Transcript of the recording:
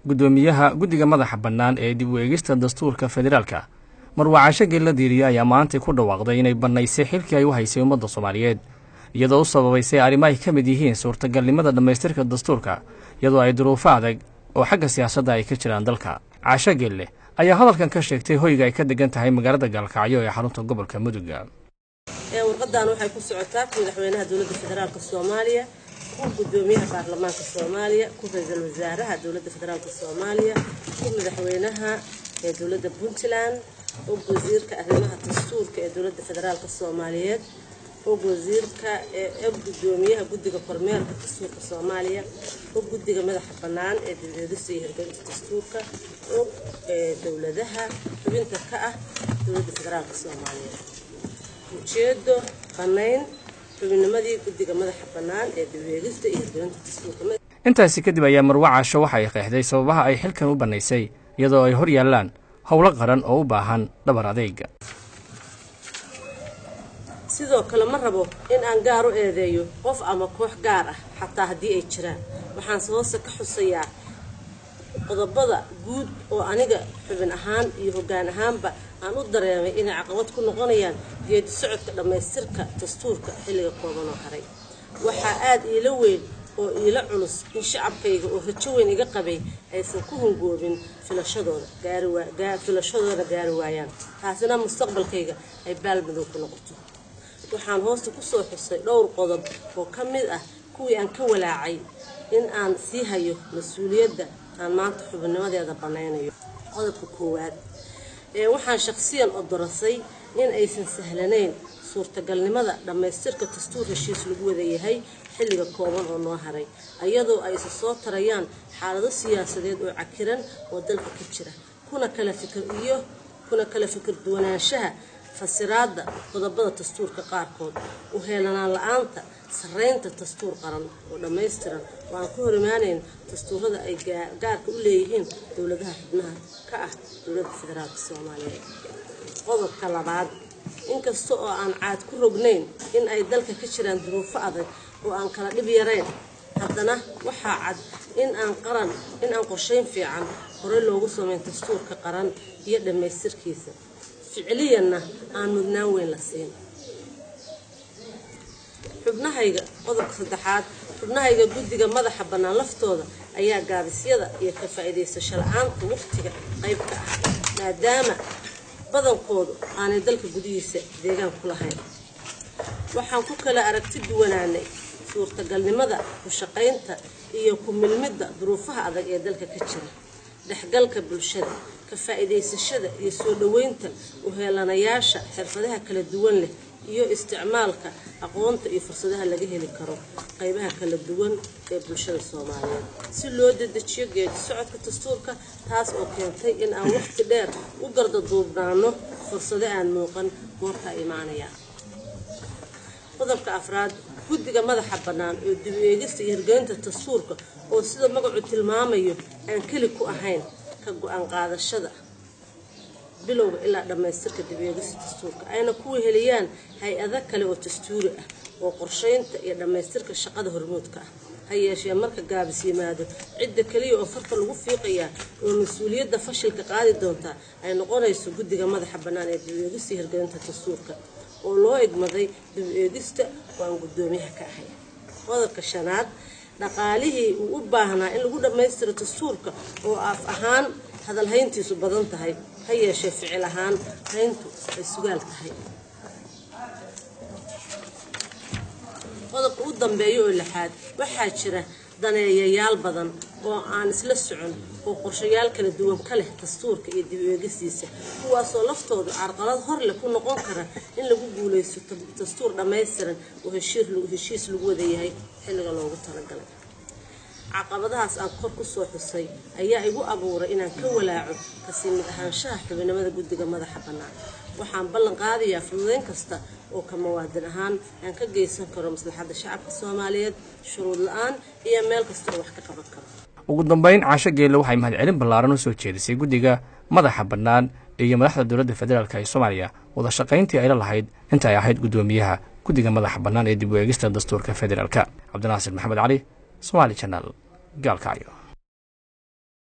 gudoomiyaha guddiga madaxa bannaan ee dib u eegista dastuurka federaalka Marwa Caasho Geelle Diiriye ayaa maanta ku dhawaaqday inay bannaysay xilkii ay u haysay ummadda Soomaaliyeed iyadoo sababaysay arrimo ay ka mid yihiin suurtagalnimada dhamaystirka dastuurka iyadoo ay duruufo adag oo xagga siyaasadda ay ka jiraan dalka. Caasho Geelle ayaa hadalkan ka sheegtay hoyga ay ka degan tahay magaalada Gaalkacyo ee xarunta gobolka Mudug. warqadan waxay ku socotaa madaxweynaha dawladda federaalka Soomaaliya, gudoomiyaha baarlamaanka Soomaaliya, ra'iisul wasaaraha dawladda federaalka Soomaaliya, madaxweynaha dawladda Puntland, wasiirka arrimaha dastuurka ee dawladda federaalka Soomaaliyeed, wasiirka gudoomiyaha guddiga kormeerka dastuurka Soomaaliya, guddiga madaxa bannaan ee dawladda iyo hirgelinta dastuurka, dawladaha xubinta ka ah dawladda federaalka Soomaaliya. ujeedo qanayn xubinnimadii guddiga madaxa bannaan ee dib u eegista iyo hirgelinta dastuurka. intaasi kadib ayaa Marwa Caasho waxay qeexday sababaha ay xilkan u bannaysay iyadoo ay hor yaalaan howlo qaran oo u baahan dhabar adeeg. sidoo kale ma rabo in aan gaar u eedeeyo qof ama koox gaar ah xataa haddii ay jiraan. waxaan hoose ka xusayaa qodobada guud oo aniga xubin ahaan iyo hoggaan ahaanba aan u dareemay inay caqabad ku noqonayaan geedi socodka dhamaystirka dastuurka xilliga kooban oo haray. waxaa aad iila weyn oo iila culus in shacabkayga oo rajo weyn iga qabay aysan ku hungoobin filashadooda gaari waayaan, taasina mustaqbalkayga ay baalmadow ku noqoto. waxaan hoosta ku soo xusay dhowr qodob oo ka mid ah kuwii aan ka walaacay in aan sii hayo mas-uuliyadda aan maanta xubinnimadeeda bannaynayo. qodobka koowaad waxaan shakhsiyan odorasay in aysan sahlanayn suurtagalnimada dhamaystirka dastuur heshiis lagu wada yahay xilliga kooban oo noo haray, iyadoo ay soo tarayaan xaalado siyaasadeed oo cakiran oo dalka ka jira, kuna kala fikir duwanaanshaha fasiraadda qodobada dastuurka qaarkood, u heelanaan la'aanta sarreynta dastuur qaran oo dhammaystiran oo aan ku horimaanayn dastuurada ay gaarka u leeyihiin dawladaha xubnaha ka ah dawladda federaalka Soomaaliyeed. qodobka labaad, inkasta oo aan caad ku rognayn in ay dalka ka jiraan duruufo adag oo aan kala dhib yarayn, haddana waxaa cad in aan qorshayn fiican hore loogu sameyn dastuurka qaran iyo dhammaystirkiisa, ficiliyana aan mudnaan weyn la siin. qodobka saddexaad, xubnahayga guddiga madaxa bannaan laftooda ayaa gaabisyada iyo ka faa'iidaysasho la'aanta waqtiga qayb ka ah, maadaama badankoodu aanay dalka gudihiisa deegaan ku lahayn. waxaan ku kala aragti duwanaanay suurtagalnimada ku shaqaynta iyo ku milmidda duruufaha adag ee dalka ka jira, dhexgalka bulshada, ka faa'iidaysashada iyo soo dhaweynta u heelanayaasha xirfadaha kala duwan leh, iyo isticmaalka aqoonta iyo fursadaha laga heli karo qaybaha kala duwan ee bulshada Soomaaliyeed si loo dedejiyo geedi socodka dastuurka, taas oo keentay in aan waqti dheer u gardaduubnaano fursado aan muuqan goorta imaanaya. qodobka afraad, guddiga madaxa bannaan ee dib u eegista iyo hirgelinta dastuurka oo sida magacu tilmaamayo aan keli ku ahayn ka go'aan qaadashada bilowga ilaa dhamaystirka dib u eegista dastuurka, ayna ku heliyaan hay-ado kale oo dastuuri ah oo qorsheynta iyo dhamaystirka shaqada hormuudka ah. ha yeeshee marka gaabis yimaado, cidda kaliya oo farta lagu fiiqayaa oo mas-uuliyadda fashilka qaadi doonta ay noqonayso guddiga madaxa bannaan ee dib u eegista iyo hirgelinta dastuurka oo loo egmaday dib u eegista oo aan gudoomiyaha ka ahay. qodobka shanaad, dhaqaalihii uu u baahnaa in lagu dhammaystiro dastuurka oo af ahaan hadal hayntiisu badan tahay, ha yeeshee ficil ahaan hayntu ay sugaal tahay. qodobka u dambeeya oo lixaad, waxaa jira daneeyayaal badan oo aan isla socon oo qorshayaal kala duwan ka leh dastuurka iyo dib u eegistiisa, kuwaasoo laftoodu carqalad hor leh ku noqon kara in lagu guulaysto dastuur dhammaystiran oo heshiis lagu wada yahay xilliga loogu talagalay. caqabadahaas aan kor ku soo xusay ayaa igu abuuray inaan ka walaaco kasii mid ahaanshaha xubinimada guddiga madaxa bannaan. waxaan ballan qaadayaa fududeyn kasta oo ka muwaadin ahaan aan ka geysan karo maslaxadda shacabka Soomaaliyeed shuruud la'aan iyo meel kasta oo wax ka qaban karo. ugu dambeyn, Caasho Geelle waxay mahadcelin ballaaran u soo jeedisay guddiga madaxa bannaan iyo madaxda dawladda federaalka ee Soomaaliya wada shaqayntii ay la lahayd inta ay ahayd gudoomiyaha guddiga madaxa bannaan ee dib u eegista dastuurka federaalka. Cabdinaasir Maxamed Cali, Somali Channel, Gaalkacyo.